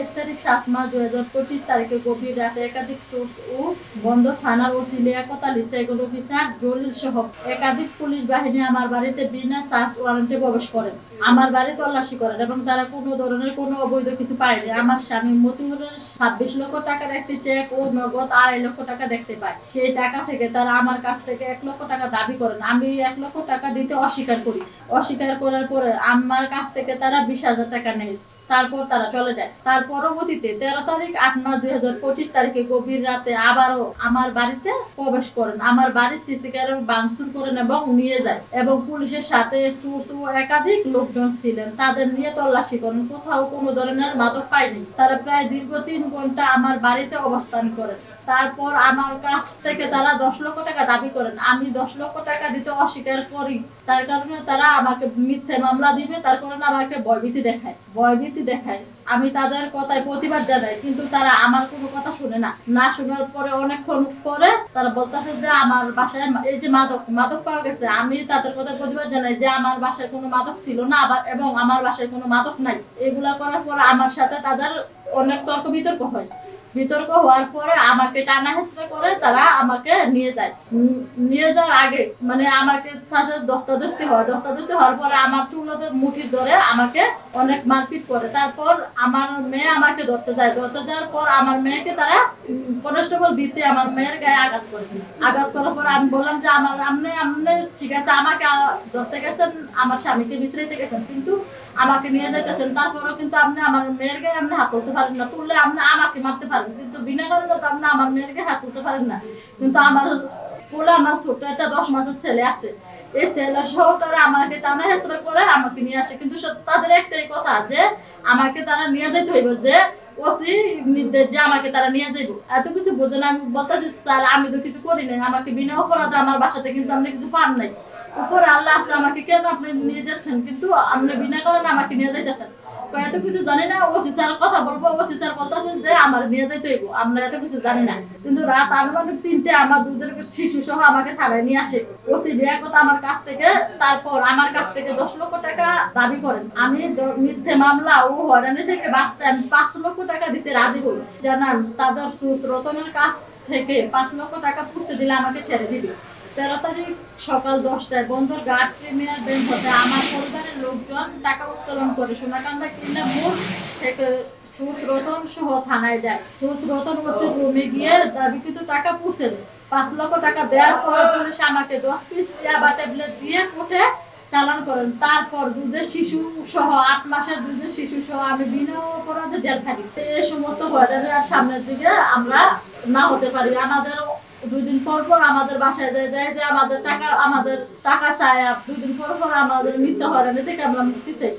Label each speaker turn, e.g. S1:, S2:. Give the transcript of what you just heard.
S1: 23 তারিখ 7 মার্চ 2025 তারিখে গভীর রাতে একাধিক সোর্স ও বন্দর থানার OC Liaquat Ali second officer Jalil সহ একাধিক পুলিশ বাহিনী আমার বাড়িতে বিনা সার্চ ওয়ারেন্টে প্রবেশ করেন। আমার বাড়ি তল্লাশি করেন এবং তারা কোনো ধরনের কোনো অবৈধ কিছু পায়নি। আমার স্বামী মতিউরের 26 লক্ষ টাকার একটি চেক ও নগদ 2.5 লক্ষ টাকা দেখতে পায়। সেই টাকা থেকে তারা আমার কাছ থেকে 1 লক্ষ টাকা দাবি করেন। আমি 1 লক্ষ টাকা দিতে অস্বীকার করি। অস্বীকার করার পরে আমার কাছ থেকে তারা 20,000 টাকা নেয়। তারপর তারা চলে যায়। তার পরবর্তীতে 13 তারিখ 8 মার্চ 2025 তারিখে গভীর রাতে আবারও আমার বাড়িতে প্রবেশ করেন। আমার বাড়ির সিসি ক্যামেরা ভাঙচুর করেন এবং নিয়ে যায় এবং পুলিশের সাথে একাধিক লোকজন ছিলেন, তাদের নিয়ে তল্লাশি করেন। কোথাও কোনো ধরনের মাদক পায়নি। তারা প্রায় দীর্ঘ 3 ঘন্টা আমার বাড়িতে অবস্থান করেন। তারপর আমার কাছ থেকে তারা 10 লক্ষ টাকা দাবি করেন। আমি 10 লক্ষ টাকা দিতে অস্বীকার করি। তার কারণে তারা আমাকে মিথ্যে মামলা দিবে, তার কারণে আমাকে ভয়ভীতি দেখায়। আমি তাদের কথায় প্রতিবাদ জানাই, কিন্তু তারা আমার কোনো কথা শুনে না শোনার পরে অনেকক্ষণ পরে তারা বলতেছে যে আমার বাসায় এই যে মাদক পাওয়া গেছে। আমি তাদের কথা প্রতিবাদ জানাই যে আমার বাসায় কোনো মাদক ছিল না এবং আমার বাসায় কোনো মাদক নাই। এগুলা করার পর আমার সাথে তাদের অনেক বিতর্ক হওয়ার পরে আমাকে টানা হেঁচড়া করে তারা আমাকে নিয়ে যাওয়ার আগে মানে আমাকে দস্তাদস্তি হওয়ার পরে আমার চুলোতে মুঠি ধরে আমাকে অনেক মারপিট করে। তারপর আমার মেয়ে আমাকে ধরতে যাওয়ার পর আমার মেয়েকে তারা কনস্টেবল ভিত্তি আমার মেয়ের গায়ে আঘাত করার পর আমি বললাম যে আপনি ঠিক আছে আমাকে ধরতে গেছেন, আমার স্বামীকে বিশ্রাইতে গেছেন, কিন্তু আমাকে নিয়ে যাইতেছেন। তারপরেও কিন্তু আপনি আমার মেয়ের গায়ে হাত তুলতে পারেন না। তুললে আপনি আমাকে মারতে পারেন, কিন্তু বিনা কারণে তো আপনি আমার মেয়ের গায়ে হাত তুলতে পারেন না। কিন্তু আমার ছোট একটা 10 মাসের ছেলে আছে, এই ছেলে সহকারে আমাকে টানা হেঁচড়া করে আমাকে নিয়ে আসে। কিন্তু তাদের একটাই কথা যে আমাকে তারা নিয়ে যেতে হইব, যে ওসি নির্দেশ যে আমাকে তারা নিয়ে যাইব। এত কিছু বোঝে না। আমি বলতেছি স্যার আমি তো কিছু করি নাই, আমাকে বিনা অপরাধে আমার বাসাতে কিন্তু আপনি কিছু পান নাই। উপরে আল্লাহ আছে, আমাকে কেন আপনি নিয়ে যাচ্ছেন, কিন্তু আপনি বিনা কারণে আমাকে নিয়ে যাইতেছেন। এত কিছু জানি না। ওসি স্যার কথা বলবো, ওসি স্যার বলতেছেন যে আমার নিয়ে যাইতে হইব, আমরা এত কিছু জানি না। কিন্তু রাত আনুমানিক 3টে আমার দুধের শিশু সহ আমাকে থানায় নিয়ে আসে। ওসি লিয়াকত আমার কাছ থেকে 10 লক্ষ টাকা দাবি করেন। আমি মিথ্যে মামলা ও হয়রানি থেকে বাঁচতে আমি 5 লক্ষ টাকা দিতে রাজি হই। জানান তাদের রতনের কাছ থেকে 5 লক্ষ টাকা পুষে দিলে আমাকে ছেড়ে দিবে। 13 তারিখ সকাল 10টায় বন্দর ঘাট প্রিমিয়ার ব্যাংক হতে আমার পরিবারের লোকজন টাকা উত্তোলন করে সোনাকান্দা কিনা মোড় থেকে রতন সহ থানায় যায়। রতন ওসির রুমে গিয়ে দাবিকৃত টাকা পৌঁছে দেয়। 5 লক্ষ টাকা দেওয়ার পর পুলিশ আমাকে 10 পিস ইয়াবা ট্যাবলেট দিয়ে কোর্টে চালান করেন। তারপর 8 মাসের দুধের শিশু সহ আমি বিনা অপরাধে জেল থাকি। এই সমস্ত হয়রানি আর সামনের দিকে আমরা না হতে পারি। আমাদের 2 দিন পর আমাদের বাসায় যায় যে আমাদের টাকা চায়। 2 দিন পর আমাদের মিথ্যা হয়রানি থেকে আমরা মুক্তি চাই।